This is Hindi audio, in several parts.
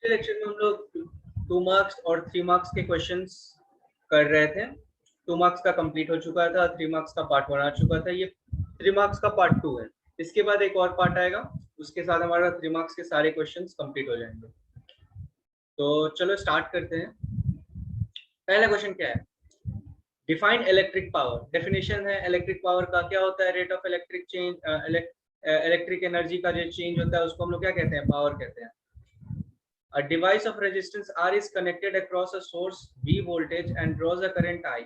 लेक्चर में हम लोग 2 मार्क्स और 3 मार्क्स के क्वेश्चंस कर रहे थे। 2 मार्क्स का कंप्लीट हो चुका था, 3 मार्क्स का पार्ट 1 आ चुका था। ये 3 मार्क्स का पार्ट 2 है। इसके बाद एक और पार्ट आएगा, उसके साथ हमारा 3 मार्क्स के सारे क्वेश्चंस कंप्लीट हो जाएंगे। तो चलो स्टार्ट करते हैं। पहला क्वेश्चन क्या है? Define electric power. डेफिनेशन है इलेक्ट्रिक पावर का, क्या होता है? Rate of electric change, electric energy का जो चेंज होता है उसको हम लोग क्या कहते हैं? पावर कहते हैं। A device of resistance R is connected across a source V voltage and draws a current I.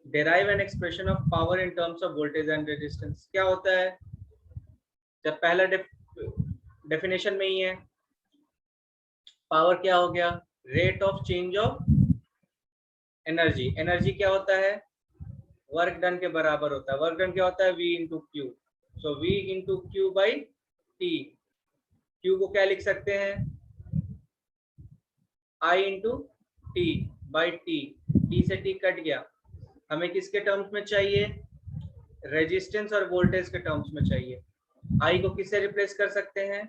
Derive an expression of power in terms of voltage and resistance. क्या होता है? जब पहला डेफिनेशन में ही है, पावर क्या हो गया? Rate of change of energy. Energy क्या होता है? वर्क डन के बराबर होता है। वर्क डन क्या होता है? V into Q. So V into Q by T. Q को क्या लिख सकते हैं? I into T by T. T से टी कट गया। हमें किसके टर्म्स में चाहिए? रेजिस्टेंस और वोल्टेज के टर्म्स में चाहिए। आई को किससे रिप्लेस कर सकते हैं?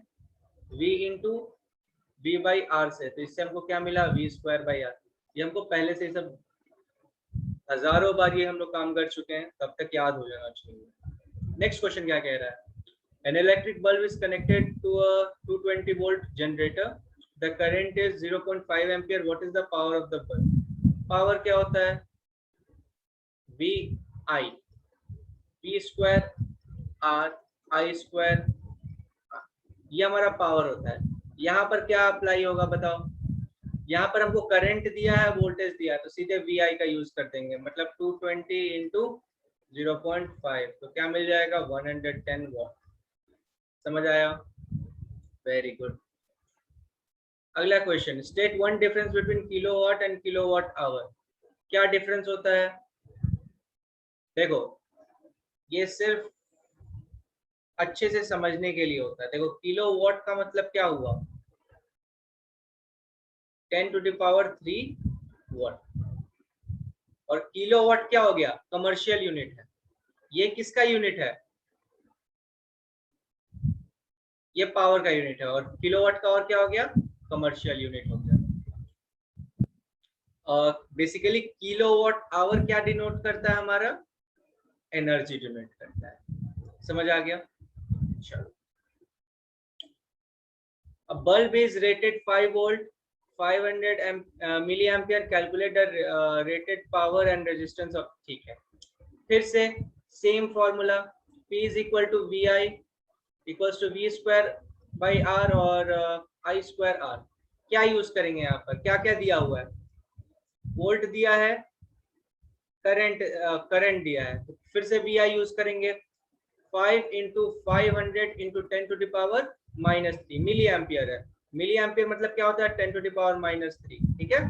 V into V by R से। तो इससे हमको क्या मिला? V square by R. ये हमको पहले से सब हजारों बार ये हम लोग काम कर चुके हैं, तब तक याद हो जाना चाहिए। नेक्स्ट क्वेश्चन क्या कह रहा है? An electric bulb is connected to a 220 volt generator. The current is 0.5 ampere. What is the power of the bulb? Power क्या होता है? V I, P square R I square, ये हमारा पावर होता है। यहाँ पर क्या अप्लाई होगा बताओ? यहाँ पर हमको करंट दिया है, वोल्टेज दिया है, तो सीधे VI का यूज कर देंगे। मतलब 220 इंटू 0.5, तो क्या मिल जाएगा? 110 वॉट। समझ आया? Very good. अगला question, state one difference between kilowatt and kilowatt hour. क्या डिफरेंस होता है? देखो, ये सिर्फ अच्छे से समझने के लिए होता है। देखो, किलोवाट का मतलब क्या हुआ? 10 टू द पावर 3 वाट। और किलोवाट क्या हो गया? कमर्शियल यूनिट है। ये किसका यूनिट है? ये पावर का यूनिट है। और किलोवाट का और क्या हो गया? कमर्शियल यूनिट हो गया। और बेसिकली किलोवाट आवर क्या डिनोट करता है? हमारा एनर्जी डिनोट करता है। समझ आ गया? चलो, a bulb is rated 5 volt 500 milliampere. Calculate the rated power and resistance of। ठीक है, फिर से same formula, P is equal to VI equals to V square by R और I square R। क्या यूज करेंगे यहाँ पर? क्या क्या दिया हुआ है? वोल्ट दिया है, करंट दिया है, तो फिर से VI यूज करेंगे। 5 into 500 into 10 to the power -3 milli ampere है। मिली एम्पियर मतलब क्या होता है? 10 टू द पावर -3। ठीक है,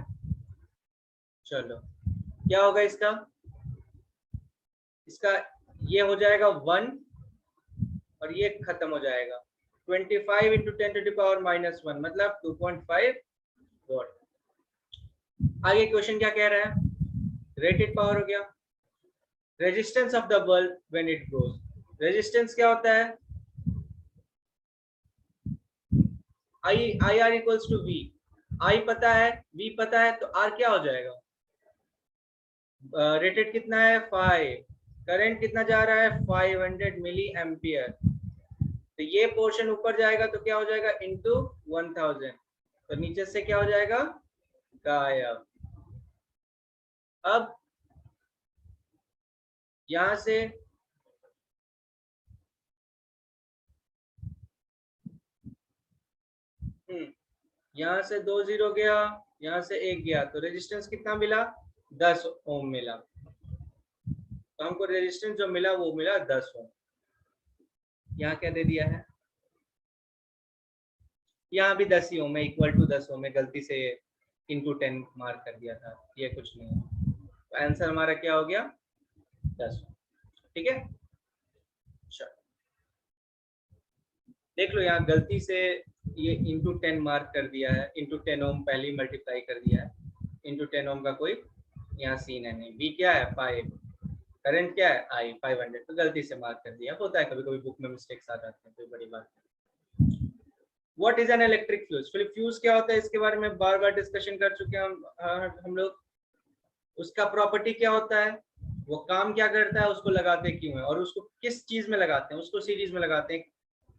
चलो क्या होगा इसका? इसका ये हो जाएगा 1 और ये खत्म हो जाएगा। 25 इंटू 10 टू द पावर -1 मतलब 2.5 वॉट। आगे क्वेश्चन क्या कह रहा है? रेटेड पावर हो गया। Resistance of the bulb when it glows. Resistance क्या होता है? I R equals to V. I पता है, वी पता है, तो आर क्या हो जाएगा? रेटेड कितना है? 5। करंट कितना जा रहा है? 500 मिली एम्पियर। तो ये पोर्शन ऊपर जाएगा तो क्या हो जाएगा? इंटू 1000। तो नीचे से क्या हो जाएगा? गायब। अब यहां से यहां से 2 0 गया, यहां से 1 गया, तो रेजिस्टेंस कितना मिला? 10 ओम मिला। तो हमको रेजिस्टेंस जो मिला वो मिला 10 ओम। यहाँ क्या दे दिया है? यहाँ भी 10 ही ओम है, इक्वल टू 10 ओम है। गलती से इंटू 10 मार्क कर दिया था, ये कुछ नहीं है। तो आंसर हमारा क्या हो गया? 10 ओम। ठीक है, चलो देख लो, यहाँ गलती से ये इंटू 10 मार्क कर दिया है। इंटू 10 ओम पहले ही मल्टीप्लाई कर दिया है। इंटू 10 ओम का कोई यहाँ सीन है नहीं। बी क्या है? 5। करंट क्या है? आई 500, तो गलती से मार्क कर दिया। होता है, कभी कभी बुक में मिस्टेक्स आ जाते हैं, कोई बड़ी बात नहीं। What is an electric fuse? फिर फ्यूज क्या होता है इसके बारे में बार बार डिस्कशन कर चुके हैं हम लोग। उसका प्रॉपर्टी क्या होता है, वो काम क्या करता है, उसको लगाते क्यों है, और उसको किस चीज में लगाते हैं, उसको सीरीज में लगाते हैं,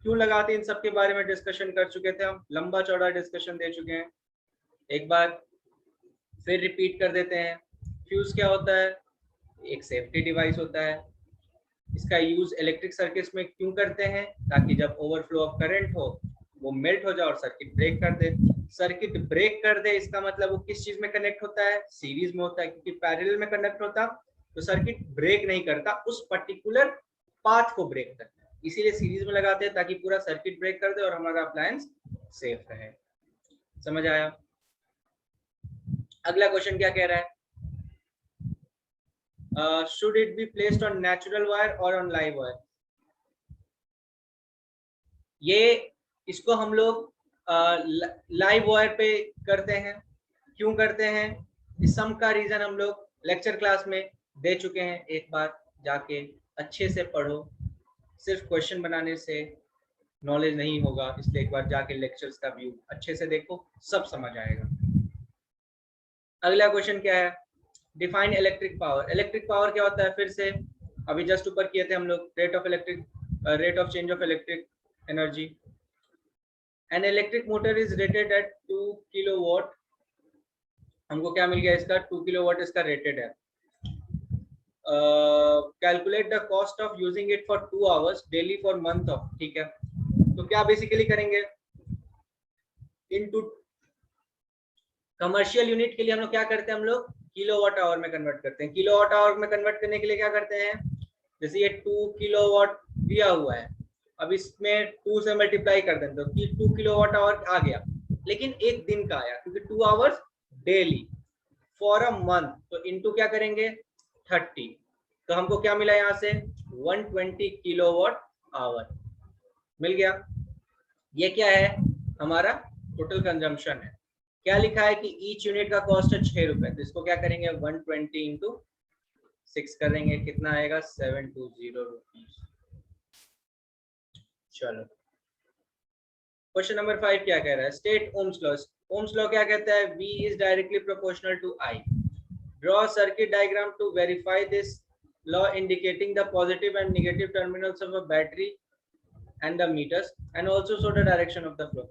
क्यों लगाते हैं, इन सब के बारे में डिस्कशन कर चुके थे हम, लंबा चौड़ा डिस्कशन दे चुके हैं। एक बार फिर रिपीट कर देते हैं। फ्यूज क्या होता है? एक सेफ्टी डिवाइस होता है। इसका यूज इलेक्ट्रिक सर्किट्स में क्यों करते हैं? ताकि जब ओवरफ्लो ऑफ करंट हो वो मेल्ट हो जाए और सर्किट ब्रेक कर दे। सर्किट ब्रेक कर दे इसका मतलब वो किस चीज में कनेक्ट होता है? सीरीज में होता है, क्योंकि पैरेलल में कनेक्ट होता तो सर्किट ब्रेक नहीं करता, उस पर्टिकुलर पाथ को ब्रेक करता है, इसीलिए सीरीज में लगाते हैं ताकि पूरा सर्किट ब्रेक कर दे और हमारा अप्लायंस सेफ रहे। समझ आया? अगला क्वेश्चन क्या कह रहा है? should it be placed on natural wire or on live wire? ये इसको हम लोग लाइव वायर पे करते हैं। क्यों करते हैं? इस सम का रीजन हम लोग लेक्चर क्लास में दे चुके हैं, एक बार जाके अच्छे से पढ़ो। सिर्फ क्वेश्चन बनाने से नॉलेज नहीं होगा, इसलिए एक बार जाके लेक्चर्स का व्यू अच्छे से देखो, सब समझ आएगा। अगला क्वेश्चन क्या है? Define electric power. Electric power क्या होता है? फिर से अभी जस्ट ऊपर किए थे हम लोग, rate of change of electric energy. An electric motor is rated eight 2 kilowatt. हमको क्या मिल गया इसका? 2 किलोवाट इसका रेटेड है। Calculate the cost of using it for 2 hours daily for month of. ठीक है, तो क्या बेसिकली करेंगे, इनटू कमर्शियल यूनिट के लिए हम लोग क्या करते हैं, हम लोग किलोवाट आवर में कन्वर्ट करते हैं। किलोवाट आवर में कन्वर्ट करने के लिए क्या करते हैं, जैसे ये 2 किलोवाट दिया हुआ है, अब इसमें 2 से मल्टीप्लाई कर दें तो 2 किलोवाट आवर आ गया, लेकिन एक दिन का आया क्योंकि 2 hours daily for a month, तो इनटू क्या करेंगे 30, तो हमको क्या मिला यहाँ से 120 किलोवाट आवर मिल गया। ये क्या है? हमारा टोटल कंजम्पशन है। क्या लिखा है कि ईच यूनिट का कॉस्ट है 6 रुपए, तो इसको क्या करेंगे 120 इंटू 6 करेंगे, कितना आएगा 720 रुपीज। चलो क्वेश्चन नंबर 5 क्या कह रहा है? State Ohm's law. Ohm's law क्या कहता है? V is directly proportional to I. Draw a circuit diagram to verify this law, indicating the positive and negative terminals of a battery and the meters, and also show the direction of the flow.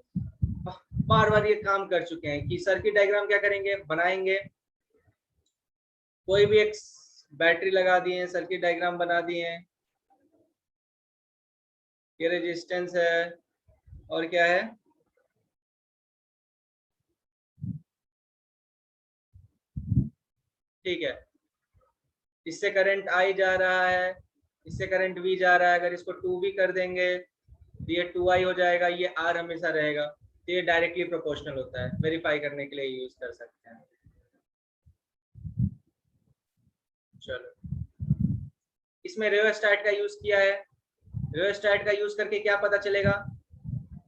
बार बार ये काम कर चुके हैं कि सर्किट डायग्राम क्या करेंगे, बनाएंगे। कोई भी एक बैटरी लगा दिए, सर्किट डायग्राम बना दिए, ये रेजिस्टेंस है और क्या है, ठीक है, इससे करंट I जा रहा है, इससे करंट V जा रहा है। अगर इसको 2V कर देंगे तो ये 2I हो जाएगा, ये R हमेशा रहेगा, तो ये डायरेक्टली प्रोपोर्शनल होता है। वेरीफाई करने के लिए यूज कर सकते हैं। चलो इसमें रियोस्टैट का यूज किया है। रियोस्टैट का यूज करके क्या पता चलेगा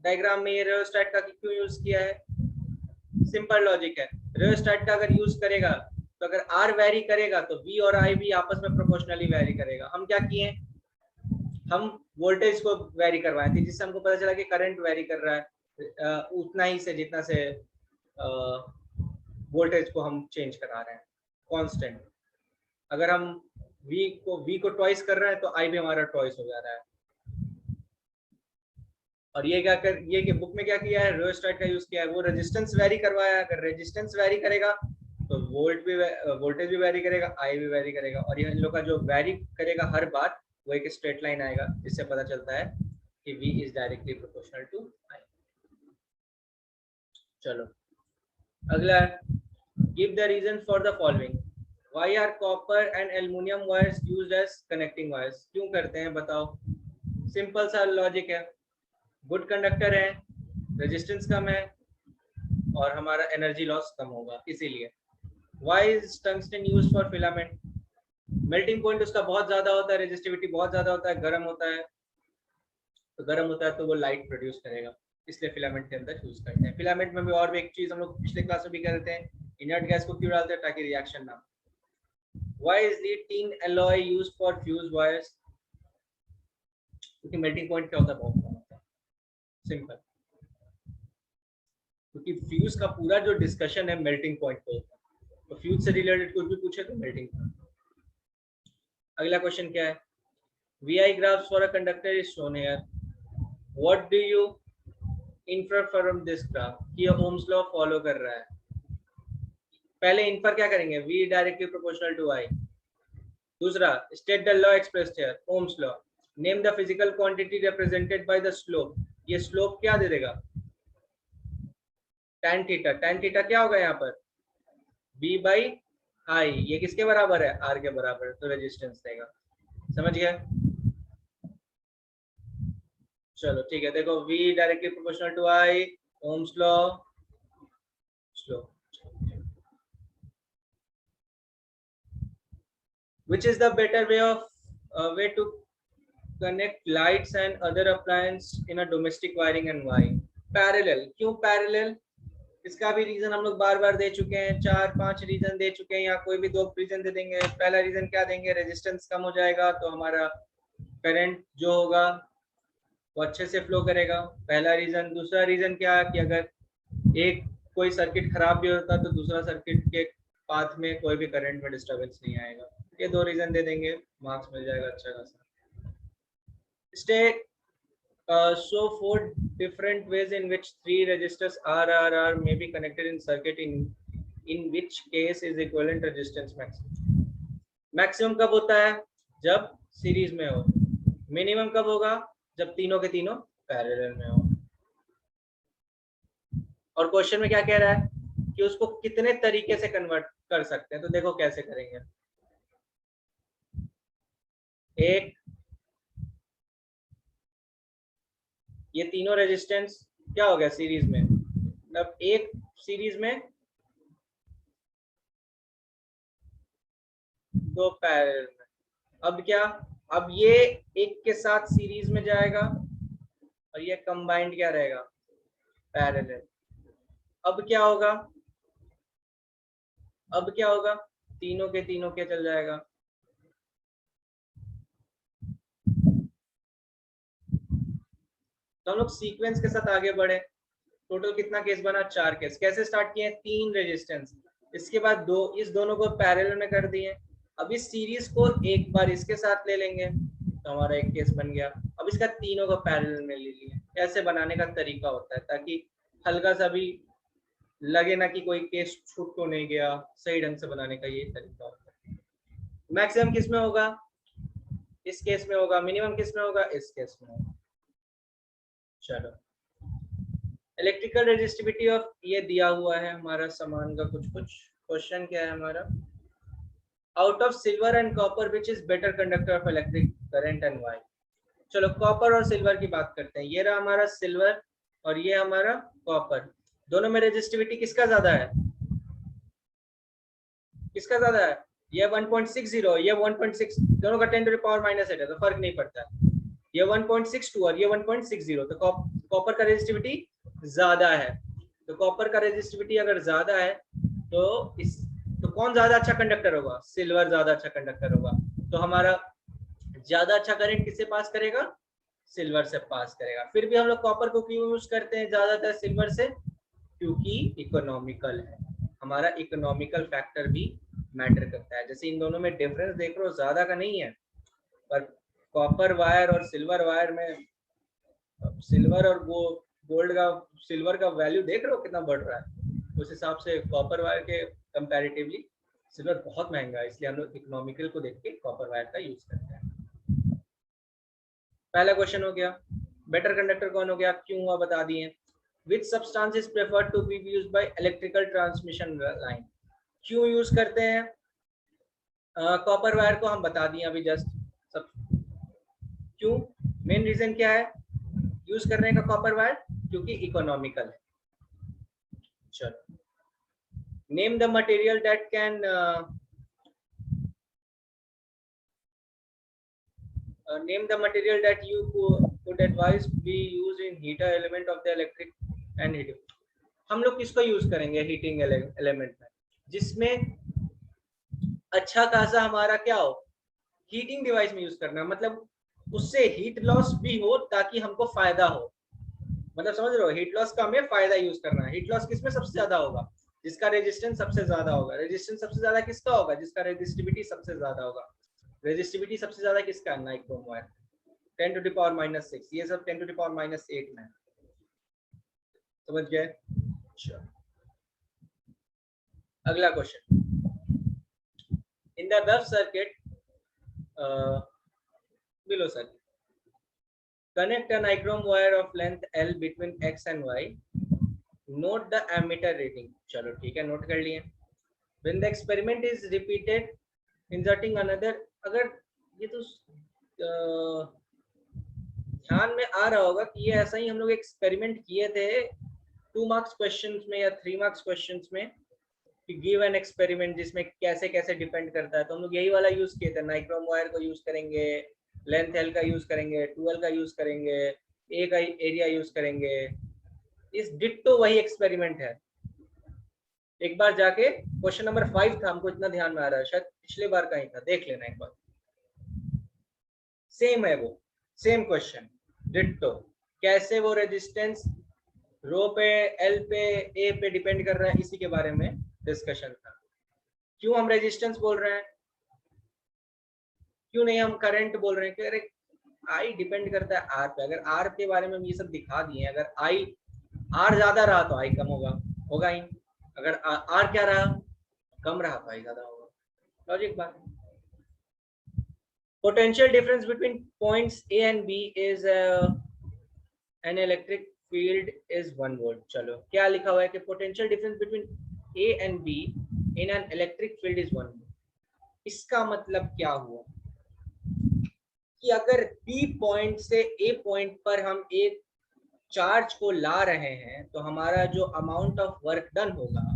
डायग्राम में, ये रियोस्टैट का क्यों यूज किया है? सिंपल लॉजिक है। रियोस्टैट का अगर यूज करेगा तो अगर R वेरी करेगा तो V और I भी आपस में प्रोपोर्शनली वेरी करेगा। हम क्या किए, हम वोल्टेज को वेरी करवाए थे, जिससे हमको पता चला कि करंट वेरी कर रहा है उतना ही से जितना से वोल्टेज को हम चेंज करा रहे हैं कांस्टेंट। अगर हम V को ट्वाइस कर रहे हैं तो I भी हमारा ट्वाइस हो जा रहा है। और ये क्या कर, ये कि बुक में क्या किया है, रियोस्टैट का यूज किया है, वो रेजिस्टेंस वेरी करवाया। अगर रेजिस्टेंस वेरी करेगा तो वोल्टेज भी वेरी करेगा, I भी वेरी करेगा, और ये इन लोग का जो वेरी करेगा हर बार वो एक स्ट्रेट लाइन आएगा, जिससे पता चलता है कि V is directly proportional to I। चलो अगला, give the reason for the following. Why are copper and aluminium wires used as connecting wires? क्यों करते हैं बताओ? सिंपल सा लॉजिक है, गुड कंडक्टर है, रेजिस्टेंस कम है और हमारा एनर्जी लॉस कम होगा, इसीलिए। Why is tungsten used for filament? Melting point उसका बहुत ज्यादा होता है, रेजिस्टिविटी बहुत ज्यादा होता है, गर्म होता है, तो गर्म होता है तो वो लाइट प्रोड्यूस करेगा, इसलिए फिलामेंट के अंदर यूज करते हैं। फिलामेंट में भी और भी एक चीज हम लोग पिछले क्लास में भी करते हैं, इनर्ट गैस को क्यों डालते हैं? ताकि रिएक्शन ना। Why is the tin alloy used for fuse wires? क्योंकि मेल्टिंग पॉइंट क्या होता है, बहुत कम होता है, सिंपल। क्योंकि फ्यूज का पूरा जो डिस्कशन है मेल्टिंग पॉइंट पे होता है, तो फ्यूज से रिलेटेड कुछ भी पूछे तो मेल्टिंग पॉइंट। अगला क्वेश्चन क्या है, VI graphs for a conductor is shown here. What do you infer from this graph? कि ये Ohm's law फॉलो कर रहा है। पहले इन्फर क्या करेंगे, V directly proportional to I। दूसरा, state the law expressed here, Ohm's law। Name the physical quantity represented by the slope. ये स्लोप क्या दे देगा, tan थीटा। tan थीटा क्या होगा यहाँ पर, V by I। ये किसके बराबर है, R के बराबर, तो रेजिस्टेंस देगा। समझ गया, चलो ठीक है। देखो V directly proportional to I, Ohm's law, slope. Which is the better way to connect lights and other appliances in a domestic wiring and why? Parallel। क्यों पैरेलल, इसका भी रीजन हम लोग बार बार दे चुके हैं, 4-5 रीजन दे चुके हैं, या कोई भी 2 रीजन दे देंगे। पहला रीजन क्या देंगे, रेजिस्टेंस कम हो जाएगा तो हमारा करंट जो होगा वो अच्छे से फ्लो करेगा, पहला रीजन। दूसरा रीजन क्या है कि अगर एक कोई सर्किट खराब भी होता तो दूसरा सर्किट के पाथ में कोई भी करंट में डिस्टर्बेंस नहीं आएगा। ये 2 रीजन दे देंगे, मार्क्स मिल जाएगा अच्छा खासा। State show 4 different ways in which 3 resistors R may be connected in circuit in which case is equivalent resistance maximum। Maximum कब होता है, जब सीरीज में हो। मिनिमम कब होगा, जब तीनों के तीनों पैरेलल में हो। और क्वेश्चन में क्या कह रहा है कि उसको कितने तरीके से कन्वर्ट कर सकते हैं, तो देखो कैसे करेंगे। एक, ये तीनों रेजिस्टेंस क्या हो गया सीरीज में, मतलब एक सीरीज में, 2 पैरेलल में। अब क्या, अब ये एक के साथ सीरीज में जाएगा और ये कंबाइंड क्या रहेगा, पैरेलल। अब क्या होगा, अब क्या होगा, तीनों के तीनों क्या चल जाएगा, तो हम लोग सीक्वेंस के साथ आगे बढ़े। टोटल कितना केस बना, 4 केस। कैसे स्टार्ट किए, 3 रेजिस्टेंस, इसके बाद 2, इस दोनों को पैरेलल में कर दिए। अब इस सीरीज को एक बार इसके साथ ले लेंगे तो हमारा एक केस बन गया। अब इसका तीनों को पैरेलल में ले लिए। ऐसे बनाने का तरीका होता है ताकि हल्का सा भी लगे ना कि कोई केस छूट तो नहीं गया, सही ढंग से बनाने का ये तरीका होता है। मैक्सिमम किस में होगा, इस केस में होगा। मिनिमम किस में होगा, इस केस में होगा। चलो, इलेक्ट्रिकल रेजिस्टिविटी ऑफ, ये दिया हुआ है हमारा सामान का कुछ कुछ। क्वेश्चन क्या है हमारा, out of silver and copper which is better conductor of electric current and why. चलो कॉपर और सिल्वर की बात करते हैं। ये रहा हमारा सिल्वर और ये हमारा कॉपर। दोनों में रेजिस्टिविटी किसका ज्यादा है, किसका ज्यादा है, ये 1.60, ये 1.6, दोनों का 10 to the power -8 है तो फर्क नहीं पड़ता। ये 1.62 और ये 1.60, तो कॉपर का रेजिस्टिविटी ज्यादा है। तो कॉपर का रेजिस्टिविटी अगर ज्यादा है तो कौन ज्यादा अच्छा कंडक्टर होगा, सिल्वर ज्यादा अच्छा कंडक्टर होगा। तो हमारा ज्यादा अच्छा करंट किससे पास करेगा, सिल्वर से पास करेगा। फिर भी हम लोग कॉपर को क्यों यूज करते हैं ज्यादातर सिल्वर से, क्योंकि इकोनॉमिकल है। हमारा इकोनॉमिकल फैक्टर भी मैटर करता है। जैसे इन दोनों में डिफरेंस देख रहे हो, ज्यादा का नहीं है, पर कॉपर वायर और सिल्वर वायर में, सिल्वर और गोल्ड का, सिल्वर का वैल्यू देख रहे हो कितना बढ़ रहा है, उस हिसाब से कॉपर वायर के कंपैरेटिवली सिल्वर बहुत महंगा है, इसलिए हम लोग इकोनॉमिकल को देख के कॉपर वायर का यूज करते हैं। पहला क्वेश्चन हो गया। बेटर कंडक्टर कौन हो गया, क्यों हुआ बता दिए। Which substance is preferred to be used by electrical transmission line? क्यों यूज करते हैं कॉपर वायर को, हम बता दिए अभी जस्ट सब। क्यों, मेन रीजन क्या है यूज करने का कॉपर वायर, क्योंकि इकोनॉमिकल है। चलो, name the material that can name the material that you could advise be used in heater element of the electric and heating। हम लोग किसको यूज करेंगे हीटिंग एलिमेंट में, जिसमें अच्छा खासा हमारा क्या हो, हीटिंग डिवाइस में यूज करना है, मतलब उससे हीट लॉस भी हो ताकि हमको फायदा हो। मतलब समझ रहे हो, हीट लॉस का हमें फायदा यूज करना है। हीट लॉस किसमें सबसे ज्यादा होगा? जिसका रेजिस्टेंस सबसे ज्यादा होगा। रेजिस्टेंस सबसे ज्यादा किसका होगा? जिसका रेजिस्टिविटी सबसे ज्यादा होगा। रेजिस्टिविटी सबसे ज्यादा किसका है? Nichrome wire. 10 to the power -6, ये सब 10 टू द पावर -8 में। समझ गए? अच्छा, अगला question. In the above circuit below circuit, connect a nichrome wire of length L between X and Y. Note the ammeter reading. चलो ठीक है, नोट कर लिए। When the experiment is repeated, inserting another, अगर ये तो ध्यान में आ रहा होगा कि ये ऐसा ही हम लोग एक्सपेरिमेंट किए थे 2 मार्क्स क्वेश्चंस में या 3 मार्क्स क्वेश्चंस में, कि गिव एन एक्सपेरिमेंट जिसमें कैसे कैसे डिपेंड करता है। तो हम लोग यही वाला यूज किए थे, नाइक्रोम वायर को यूज करेंगे, लेंथ एल का यूज करेंगे, 2L का यूज करेंगे, ए का एरिया यूज करेंगे। इस डिट्टो वही एक्सपेरिमेंट है। एक बार जाके क्वेश्चन नंबर 5 था, हमको इतना ध्यान में आ रहा है, शायद पिछले बार का ही था, देख लेना एक बार। सेम है वो, सेम क्वेश्चन डिट्टो। कैसे वो रेजिस्टेंस रो पे, एल पे, ए पे डिपेंड कर रहा है, इसी के बारे में डिस्कशन था। क्यों हम रेजिस्टेंस बोल रहे हैं, क्यों नहीं हम करंट बोल रहे हैं? कि अरे आई डिपेंड करता है आर पे। अगर आर के बारे में हम ये सब दिखा दिए, अगर आई आर ज्यादा रहा तो आई कम होगा, होगा ही। अगर आर क्या रहा, कम रहा तो आई ज्यादा होगा। लॉजिक बात। Potential difference between points A and B is an electric field is 1 volt. चलो क्या लिखा हुआ है कि potential difference between A and B in an electric field is 1 volt. इसका मतलब क्या हुआ कि अगर बी पॉइंट से ए पॉइंट पर हम एक चार्ज को ला रहे हैं, तो हमारा जो अमाउंट ऑफ वर्क डन होगा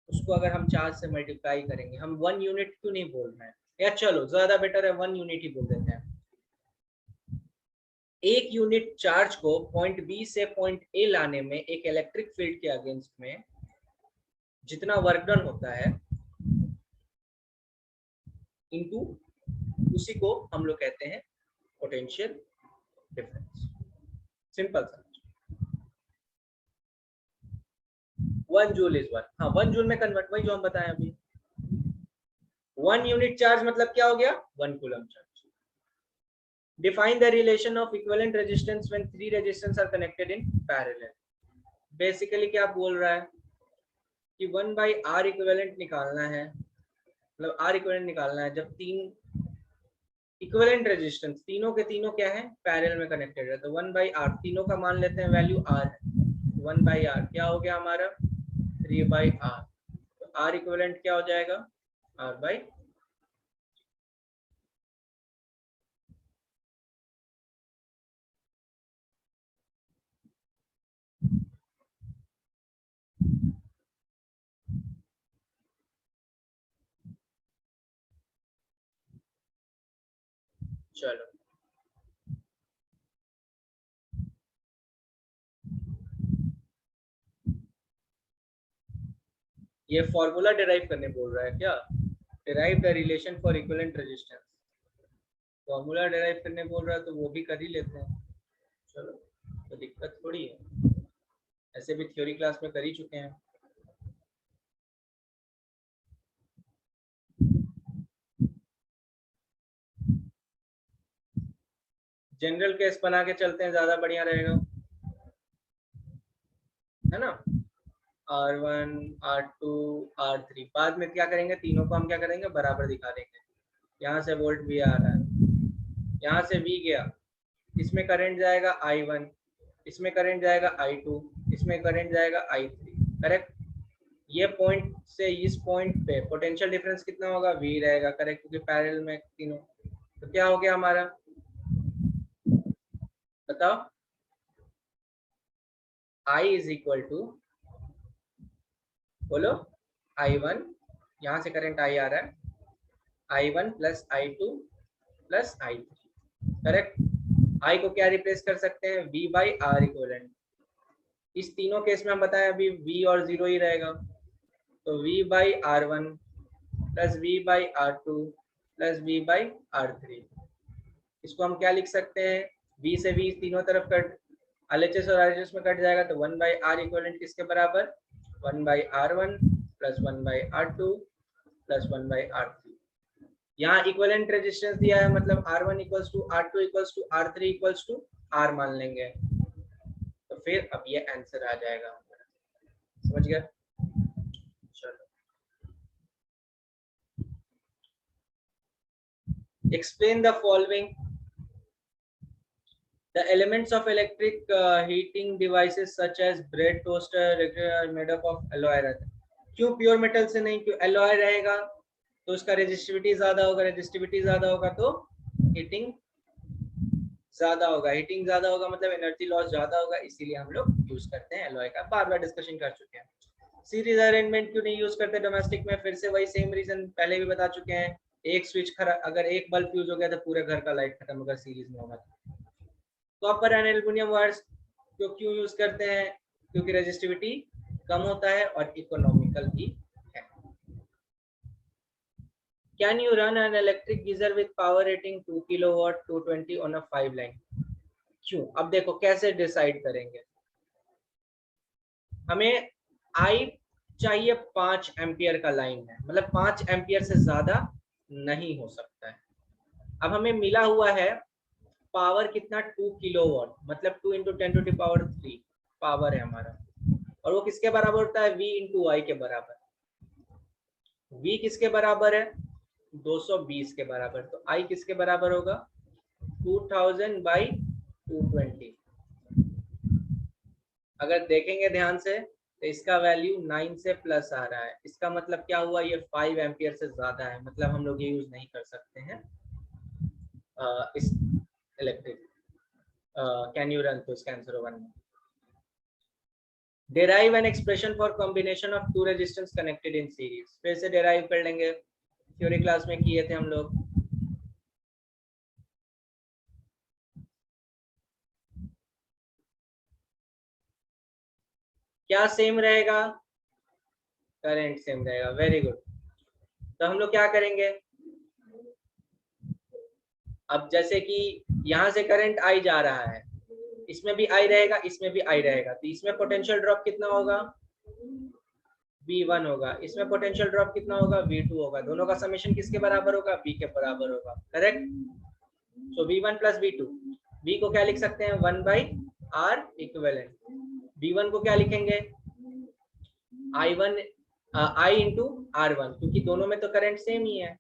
उसको अगर हम चार्ज से मल्टीप्लाई करेंगे, हम 1 यूनिट क्यों नहीं बोल रहे हैं, या चलो ज्यादा बेटर है 1 यूनिट ही बोल देते हैं। 1 यूनिट चार्ज को पॉइंट बी से पॉइंट ए लाने में एक इलेक्ट्रिक फील्ड के अगेंस्ट में जितना वर्क डन होता है, इनटू उसी को हम लोग कहते हैं पोटेंशियल डिफरेंस। सिंपल सा। 1 जूल इज 1, हाँ 1 जूल में कन्वर्ट, वही जो हम बताएं अभी। 1 यूनिट चार्ज मतलब क्या हो गया? 1 coulomb charge. Define the relation of equivalent resistance when 3 resistors are connected in parallel. Basically क्या बोल रहा है कि 1/R इक्विवेलेंट निकालना है, मतलब R इक्विवेलेंट निकालना है जब 3 इक्विवेलेंट रेजिस्टेंस, तीनों के तीनों क्या है? पैरेलल में कनेक्टेड है। तो 1/R, तीनों का मान लेते हैं वैल्यू R है। 1/R क्या हो गया हमारा? 3/R। तो R इक्विवेलेंट क्या हो जाएगा? R/। चलो ये फॉर्मूला डिराइव करने बोल रहा है क्या? Derive the relation for equivalent resistance. Formula derive करने बोल रहा है तो वो भी कर ही लेते हैं। चलो तो दिक्कत थोड़ी है, ऐसे भी थ्योरी क्लास में कर ही चुके हैं। जनरल केस बना के चलते हैं, ज्यादा बढ़िया रहेगा, है ना। R1, R2, R3, बाद में क्या करेंगे, तीनों को हम क्या करेंगे? बराबर दिखा देंगे। यहाँ से वोल्ट भी आ रहा है, यहाँ से V गया, इसमें करंट जाएगा I1, इसमें करंट जाएगा I2, इसमें करंट जाएगा I3। करेक्ट। ये पॉइंट से इस पॉइंट पे पोटेंशियल डिफरेंस कितना होगा? V रहेगा। करेक्ट, क्योंकि पैरेलल में तीनों। तो क्या हो गया हमारा, बताओ? I इज इक्वल टू, बोलो, I1, यहाँ से करंट I आ रहा है, I1 plus I2 plus I3। Correct. I को क्या रिप्लेस कर सकते हैं? V by R equivalent. इस तीनों केस में हम बताएं अभी V और 0 ही रहेगा, तो V by R1 plus V by R2 plus V by R3। इसको हम क्या लिख सकते हैं? V से V तीनों तरफ कट, LHS और RHS में कट जाएगा, तो 1/R इक्विवेलेंट किसके बराबर, 1/R1 plus 1/R2 plus 1/R3। यहाँ इक्विवेलेंट रेजिस्टेंस दिया है, मतलब R1 equals to R2 equals to R3 equals to R मान लेंगे, तो फिर अब ये आंसर आ जाएगा हमारा। समझ गया? चलो, explain the following. The elements of electric heating devices such as bread, toaster, refrigerator are made up of alloy रहता है। क्यों प्योर मेटल से नहीं? क्यों alloy रहेगा तो उसका रेजिस्टिविटी ज्यादा होगा, रेजिस्टिविटी ज्यादा होगा तो हीटिंग ज्यादा होगा, हीटिंग ज्यादा होगा मतलब एनर्जी लॉस ज्यादा होगा, इसीलिए हम लोग यूज करते हैं एलॉय का। बार बार डिस्कशन कर चुके हैं। सीरीज अरेंजमेंट क्यों नहीं यूज करते डोमेस्टिक में? फिर से वही सेम रीजन पहले भी बता चुके हैं। एक स्विच खराब, अगर एक बल्ब फ्यूज हो गया तो पूरे घर का लाइट खत्म होगा, सीरीज में होगा। कॉपर एंड एल्युमिनियम वायर्स क्यों यूज करते हैं? क्योंकि रेजिस्टिविटी कम होता है और इकोनॉमिकल भी है। Can you run an electric geyser with power rating 2 kilowatt 220 on a 5 line? क्यों? अब देखो कैसे डिसाइड करेंगे। हमें आई चाहिए 5 एम्पियर का लाइन है, मतलब 5 एम्पियर से ज्यादा नहीं हो सकता है। अब हमें मिला हुआ है पावर कितना, 2 किलोवाट, मतलब 2 × 10⁻³ पावर है हमारा, और वो किसके बराबर होता है? V × I के बराबर। V किसके बराबर है? 220 के बराबर। तो I किसके बराबर होगा? 2000/220। अगर देखेंगे ध्यान से तो इसका वैल्यू 9 से प्लस आ रहा है, इसका मतलब क्या हुआ? ये 5 एम्पियर से ज्यादा है, मतलब हम लोग ये यूज नहीं कर सकते हैं इस इलेक्ट्रिक। Can you run? तो इसका आंसर होगा नहीं। Derive an expression for combination of two resistance connected in series। फिर से derive कर लेंगे, थ्योरी क्लास में किए थे हम लोग। क्या सेम रहेगा? करंट सेम रहेगा, वेरी गुड। तो हम लोग क्या करेंगे, अब जैसे कि यहाँ से करंट आई जा रहा है, इसमें भी आई रहेगा, इसमें भी आई रहेगा, तो इसमें पोटेंशियल ड्रॉप कितना होगा? V1 होगा। इसमें पोटेंशियल ड्रॉप कितना होगा? V2 होगा। दोनों का समेशन किसके बराबर होगा? V के बराबर होगा, करेक्ट। सो V1 प्लस V2, V को क्या लिख सकते हैं? 1/R equivalent. V1 को क्या लिखेंगे? I1 I × R1, क्योंकि दोनों में तो करंट सेम ही है,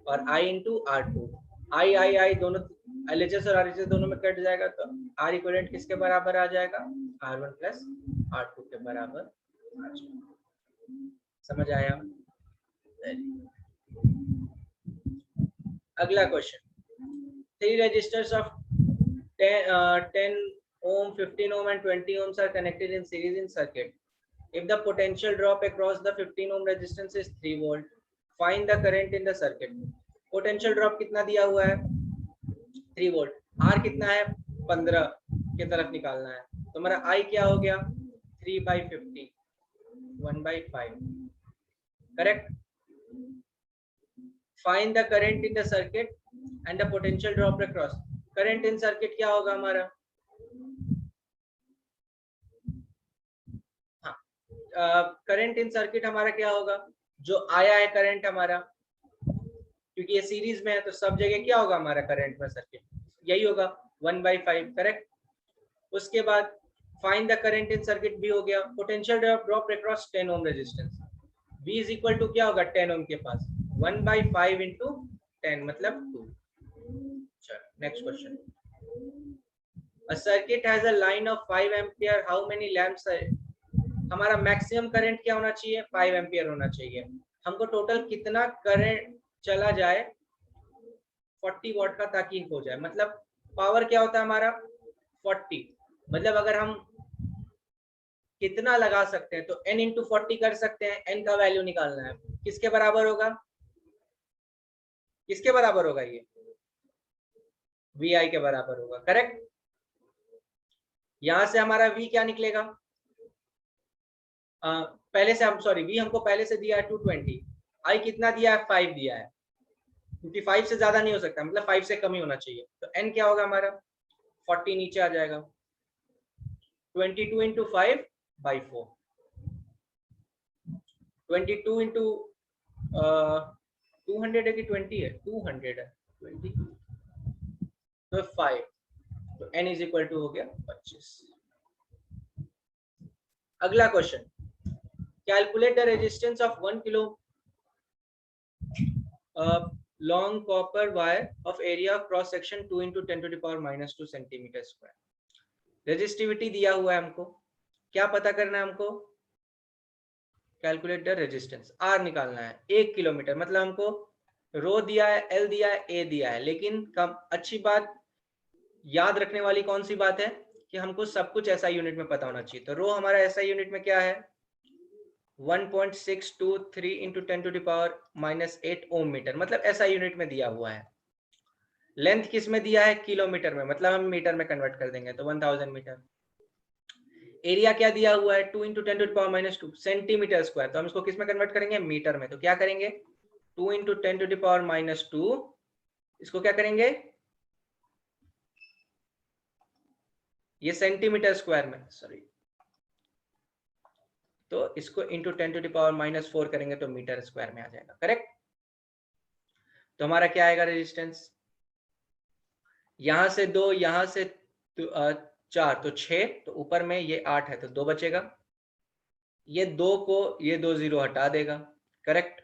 और I × R2। I दोनों LHS और RHS दोनों में कट जाएगा, तो R इक्विवेलेंट किसके बराबर आ जाएगा? R1 प्लस R2 के बराबर आ जाएगा। समझ आया? अगला question, 3 registers of 10 ohm, 15 ohm and 20 ohms are connected in series in circuit. If the potential drop across the 15 ohm resistance is 3 volt, find the current in the circuit. Potential drop कितना दिया हुआ है? 3 volt। R कितना है? 15 की तरफ निकालना है, तो हमारा I क्या हो गया? 3/50, 1/5, correct. Find the current in the circuit and the potential drop across. Current in circuit क्या होगा हमारा? करंट इन सर्किट हमारा क्या होगा? जो आया है करंट हमारा, क्योंकि ये सीरीज में है तो सब जगह क्या होगा हमारा करंट में सर्किट? यही होगा 1/5, करेक्ट। उसके बाद find the current in circuit भी हो गया। Potential drop across 10 ohm resistance, V is equal to क्या होगा? 10 ओम के पास 1/5 × 10 मतलब 2। चलो next question, a circuit has a line of 5 ampere, how many lamps are? हमारा मैक्सिमम करंट क्या होना चाहिए? 5 एम्पियर होना चाहिए। हमको टोटल कितना करंट चला जाए 40 वॉट का, ताकि हो जाए, मतलब पावर क्या होता है हमारा? 40, मतलब अगर हम कितना लगा सकते हैं तो n × 40 कर सकते हैं। n का वैल्यू निकालना है, किसके बराबर होगा? किसके बराबर होगा? ये VI के बराबर होगा, करेक्ट। यहां से हमारा V क्या निकलेगा? पहले से हम V हमको पहले से दिया है 220, I कितना दिया है? 5 दिया है, क्योंकि 5 से ज्यादा नहीं हो सकता, मतलब 5 से कम ही होना चाहिए। तो N क्या होगा हमारा? 40 नीचे आ जाएगा, 22 इंटू 5 बाई 4, 22 इंटू 200 है कि 20 है, 200 है, 20 तो 5, तो n इज इक्वल टू हो गया 25। अगला question, calculate the resistance of 1 kilo long copper wire of area of cross section 2 into 10 to the power -2 centimetre square. Resistivity दिया हुआ है हमको, क्या पता करना है हमको, कैलकुलेट द रेजिस्टेंस, आर निकालना है। 1 किलोमीटर मतलब हमको रो दिया है, एल दिया है, ए दिया है, लेकिन कम अच्छी बात याद रखने वाली कौन सी बात है कि हमको सब कुछ ऐसा यूनिट में पता होना चाहिए। तो रो हमारा ऐसा यूनिट में क्या है, 1.623 into 10 to the power -8 ohm metre, मतलब ऐसा यूनिट में दिया हुआ है। लेंथ किस में दिया है, किलोमीटर में, मतलब हम मीटर में कन्वर्ट कर देंगे तो 1000 मीटर। एरिया क्या दिया हुआ है, 2 into 10 to the power -2 centimetre square, तो हम इसको किस में कन्वर्ट करेंगे, मीटर में। तो क्या करेंगे, 2 इंटू 10 टू द पावर -2, इसको क्या करेंगे, ये सेंटीमीटर स्क्वायर में, सॉरी, तो इसको इंटू 10 टू द पावर -4 करेंगे तो मीटर स्क्वायर में आ जाएगा, करेक्ट। तो हमारा क्या आएगा रेजिस्टेंस, यहां से 2, यहां से 4, तो 6, तो ऊपर में ये 8 है तो 2 बचेगा, ये 2 को ये 2 0 हटा देगा, करेक्ट।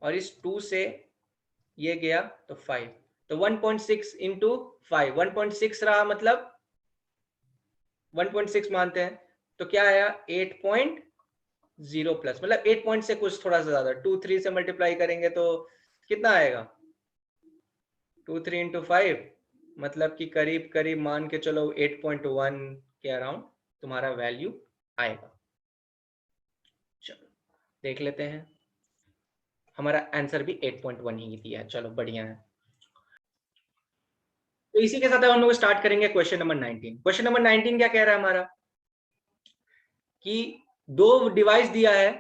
और इस 2 से ये गया तो 5, तो 1.6 इंटू 5, 1.6 रहा, मतलब 1.6 मानते हैं, तो क्या आया 8.0 प्लस, मतलब 8 से कुछ थोड़ा सा ज्यादा, 2 3 से मल्टीप्लाई करेंगे तो कितना आएगा, 2 3 इंटू 5, मतलब कि करीब करीब मान के चलो 8.1 के अराउंड तुम्हारा वैल्यू आएगा। चलो देख लेते हैं, हमारा आंसर भी 8.1 ही दिया है, चलो बढ़िया है। तो इसी के साथ हम लोग स्टार्ट करेंगे क्वेश्चन नंबर 19। क्वेश्चन नंबर 19 क्या कह रहा है हमारा, कि 2 डिवाइस दिया है,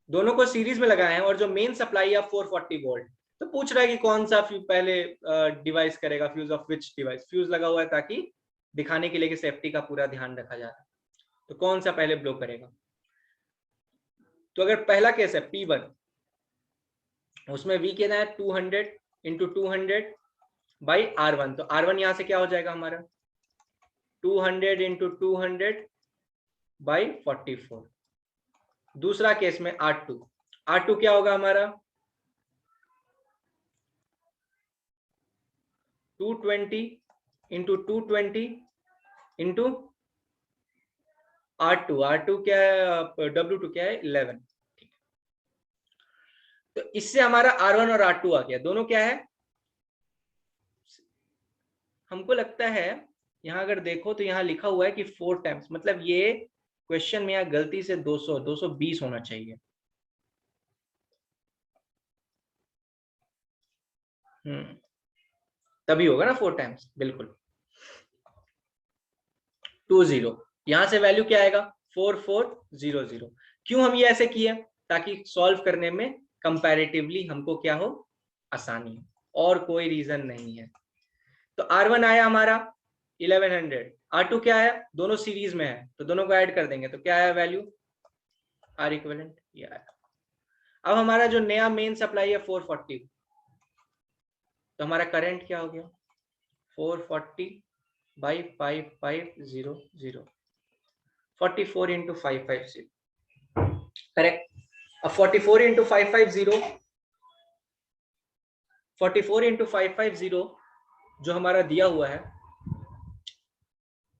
दोनों को सीरीज में लगाए हैं, और जो मेन सप्लाई है 440 वोल्ट, तो पूछ रहा है कि कौन सा पहले डिवाइस करेगा, fuse of which device, fuse लगा हुआ है ताकि दिखाने के लिए कि सेफ्टी का पूरा ध्यान रखा जा रहा है, तो कौन सा पहले ब्लो करेगा। तो अगर पहला केस है P1, उसमें V कहना है 200 इंटू 200 बाई R1, तो R1 यहां से क्या हो जाएगा हमारा 200 इंटू 200 बाई 44। दूसरा केस में R2, R2 क्या होगा हमारा 220 इंटू 220 इंटू R2 क्या है, W2 क्या है 11, ठीक है। तो इससे हमारा R1 और R2 आ गया, दोनों क्या है, हमको लगता है यहां अगर देखो तो यहां लिखा हुआ है कि 4 टाइम्स, मतलब ये क्वेश्चन में यहाँ गलती से 220 होना चाहिए। तभी होगा ना 4 टाइम्स, बिल्कुल 20, यहां से वैल्यू क्या आएगा 4400। क्यों हम ये ऐसे किए, ताकि सॉल्व करने में कंपैरेटिवली हमको क्या हो, आसानी, और कोई रीजन नहीं है। तो R1 आया हमारा 1100, R2 क्या आया, दोनों सीरीज में है तो दोनों को ऐड कर देंगे, तो क्या आया वैल्यू R इक्विवेलेंट, ये आया। अब हमारा जो नया मेन सप्लाई है 440, तो हमारा करंट क्या हो गया 440 बाई 5500, 44 इंटू 550, करेक्ट। अब 44 इंटू 550, 44 इंटू 550 जो हमारा दिया हुआ है,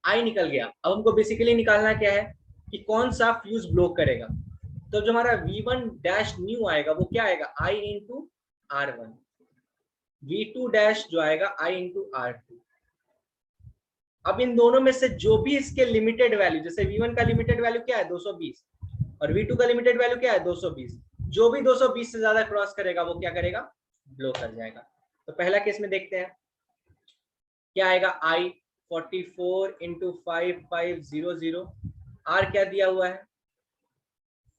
आई निकल गया। अब हमको बेसिकली निकालना क्या है कि कौन सा फ्यूज ब्लो करेगा, तो जो हमारा V1 डैश न्यू आएगा वो क्या आएगा I into R1, V2 dash जो आएगा I इंटू R2। अब इन दोनों में से जो भी इसके लिमिटेड वैल्यू, जैसे V1 का लिमिटेड वैल्यू क्या है 220 और V2 का लिमिटेड वैल्यू क्या है 220, जो भी 220 से ज्यादा क्रॉस करेगा वो क्या करेगा, ब्लो कर जाएगा। तो पहला केस में देखते हैं क्या आएगा, I 44 इंटू 5500, R क्या दिया हुआ है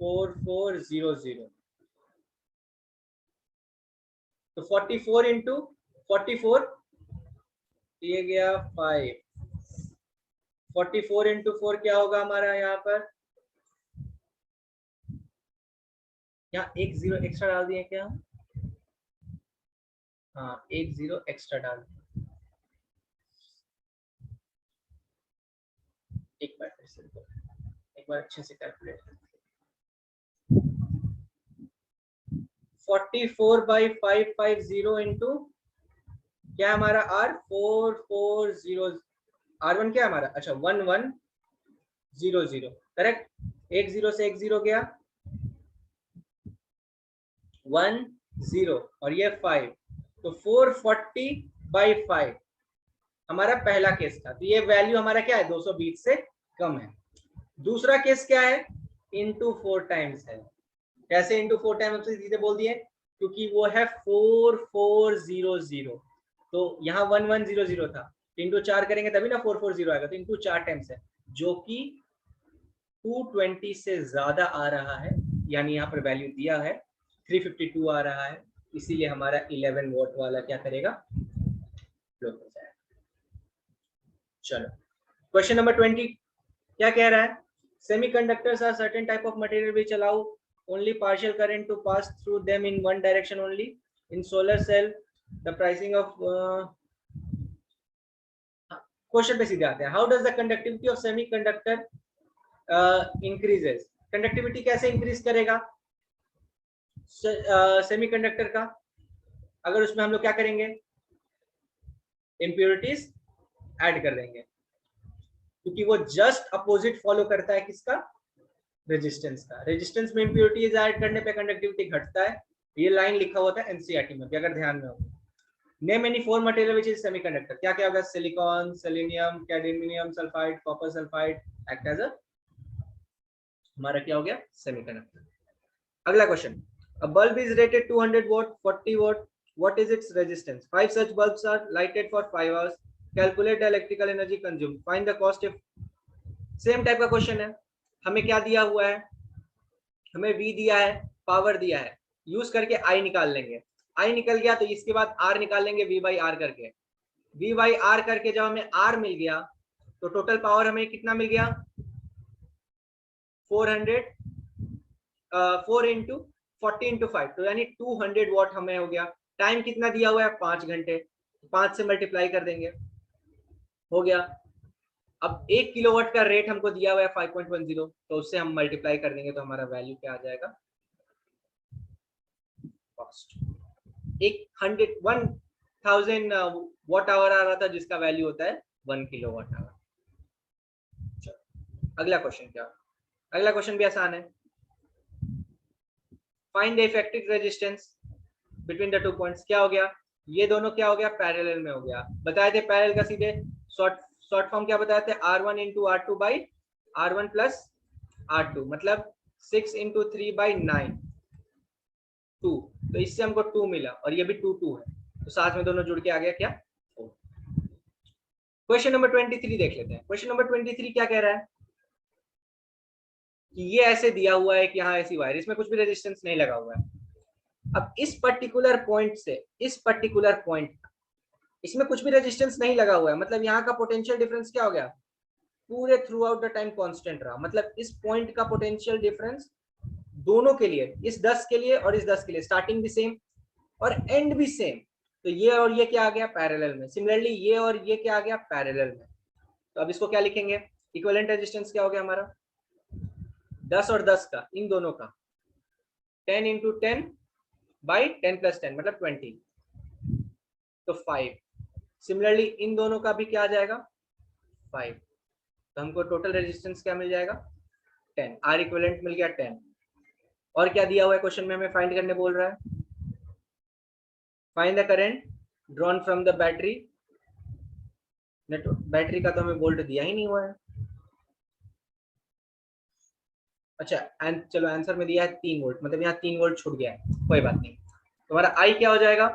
4400, तो 44 इंटू 44 ये गया 5, 44 इंटू 4 क्या होगा हमारा यहाँ पर, यहाँ एक 0 एक्स्ट्रा डाल दिए क्या, हाँ एक 0 एक्स्ट्रा डाल दिए। एक बार फिर से एक बार अच्छे से कैलकुलेट करते, 44/550 इंटू क्या हमारा R 440, R1 क्या हमारा, अच्छा 1100 करेक्ट, एक 0 से एक 0 गया 10 और ये 5, तो 440/5 हमारा पहला केस था, तो ये वैल्यू हमारा क्या है 220 से कम है। दूसरा केस क्या है, इंटू 4 टाइम्स है। कैसे इंटू 4 टाइम्स सीधे बोल दिए, क्योंकि वो है 4400, तो यहाँ 1100 था, इंटू 4 करेंगे तभी ना 440 आएगा, तो इंटू 4 टाइम्स है, जो कि 220 से ज्यादा आ रहा है, यानी यहाँ पर वैल्यू दिया है 352 आ रहा है, इसीलिए हमारा 11 वॉट वाला क्या करेगा, फ्लो हो जाएगा। चलो क्वेश्चन नंबर 20 क्या कह रहा है, semiconductors are certain type of material which allow only partial current to pass through them in one direction only. In solar cell the pricing of question पे सीधे आते हैं, how does the conductivity of semiconductor increases, conductivity कैसे इंक्रीज करेगा सेमीकंडक्टर का, अगर उसमें हम लोग क्या करेंगे, इम्प्योरिटीज ऐड कर देंगे, क्योंकि वो जस्ट अपोजिट फॉलो करता है किसका, रेजिस्टेंस का। रेजिस्टेंस में इम्प्योरिटीज ऐड करने पे कंडक्टिविटी घटता है, ये लाइन लिखा हुआ था एनसीईआरटी में अगर ध्यान में हो। Name any four material which is semiconductor, क्या क्या होगा, silicon, selenium, cadmium sulphide, copper sulphide act as a, हमारा क्या हो गया सेमीकंडक्टर। अगला question, a bulb is rated 200 watt 40 watt, what is its resistance, 5 such bulbs are lighted for 5 hours, calculate the electrical energy consumed, find the cost if, same type का क्वेश्चन है, हमें क्या दिया हुआ है, हमें V दिया है, पावर दिया है, यूज करके I निकाल लेंगे, I निकल गया तो इसके बाद R निकाल लेंगे V/R करके, V/R करके जब हमें R मिल गया तो टोटल पावर हमें कितना मिल गया 400 4 इंटू 40 इंटू 5, तो यानी 200 वॉट हमें हो गया। टाइम कितना दिया हुआ है 5 घंटे, 5 से मल्टीप्लाई कर देंगे हो गया। अब 1 किलोवाट का रेट हमको दिया हुआ है 5.10, तो उससे हम मल्टीप्लाई कर देंगे तो हमारा वैल्यू क्या आ जाएगा, कॉस्ट 1000 वॉट आवर आ रहा था, जिसका वैल्यू होता है 1 किलोवाट आवर। अगला क्वेश्चन क्या, अगला क्वेश्चन भी आसान है, find the effective resistance between the two points, क्या हो गया, ये दोनों क्या हो गया पैरेलल में हो गया, बताए थे पैरेलल का सीधे शॉर्ट फॉर्म क्या बताए थे, R1 into R2 by R1 plus R2, मतलब 6 इंटू 3/9 2, तो इससे हमको 2 मिला और ये भी 2 है, तो साथ में दोनों जुड़ के आ गया क्या 4। क्वेश्चन नंबर 23 देख लेते हैं, क्वेश्चन नंबर 23 क्या कह रहा है कि ये ऐसे दिया हुआ है कि यहाँ ऐसी वायर, इसमें कुछ भी रेजिस्टेंस नहीं लगा हुआ है। अब इस पर्टिकुलर पॉइंट से इस पर्टिकुलर पॉइंट, इसमें कुछ भी रेजिस्टेंस नहीं लगा हुआ है, मतलब यहाँ का पोटेंशियल डिफरेंस क्या हो गया, पूरे through out the time constant रहा, मतलब इस पॉइंट का पोटेंशियल डिफरेंस दोनों के लिए, इस 10 के लिए और इस 10 के लिए, स्टार्टिंग भी सेम और एंड भी सेम, तो ये और ये क्या आ गया पैरेलल में, सिमिलरली ये और ये क्या आ गया पैरेलल में, तो अब इसको क्या लिखेंगे, इक्विवेलेंट रेजिस्टेंस क्या हो गया हमारा 10 और 10 का, इन दोनों का 10 इंटू 10 बाई 10 प्लस 10 मतलब 20, तो 5, सिमिलरली इन दोनों का भी क्या आ जाएगा 5, तो हमको टोटल रेजिस्टेंस क्या मिल जाएगा 10, आर इक्विवेलेंट मिल गया 10। और क्या दिया हुआ है क्वेश्चन में, हमें फाइंड करने बोल रहा है, find the current drawn from the battery, battery का तो हमें वोल्ट दिया ही नहीं हुआ है, अच्छा चलो आंसर में दिया है 3 वोल्ट, मतलब यहाँ 3 वोल्ट छूट गया है, कोई बात नहीं, तुम्हारा आई क्या हो जाएगा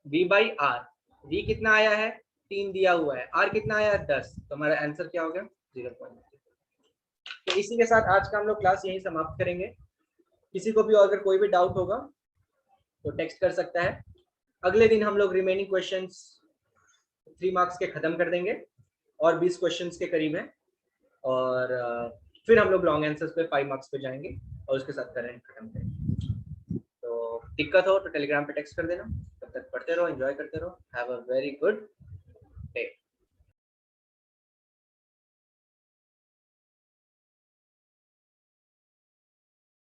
V/R, V कितना आया है 3 दिया हुआ है, R कितना आया है 10, तो हमारा आंसर क्या हो गया 0.3। तो इसी के साथ आज का हम लोग क्लास यहीं समाप्त करेंगे, किसी को भी अगर कोई भी डाउट होगा तो टेक्स्ट कर सकता है, अगले दिन हम लोग रिमेनिंग क्वेश्चंस 3 मार्क्स के खत्म कर देंगे और 20 क्वेश्चंस के करीब है, और फिर हम लोग लॉन्ग आंसर्स पे 5 मार्क्स पे जाएंगे और उसके साथ करंट खत्म करेंगे। तो दिक्कत हो तो टेलीग्राम पे टेक्स्ट कर देना। तब तक पढ़ते रहो, एंजॉय करते रहो। Have a very good day.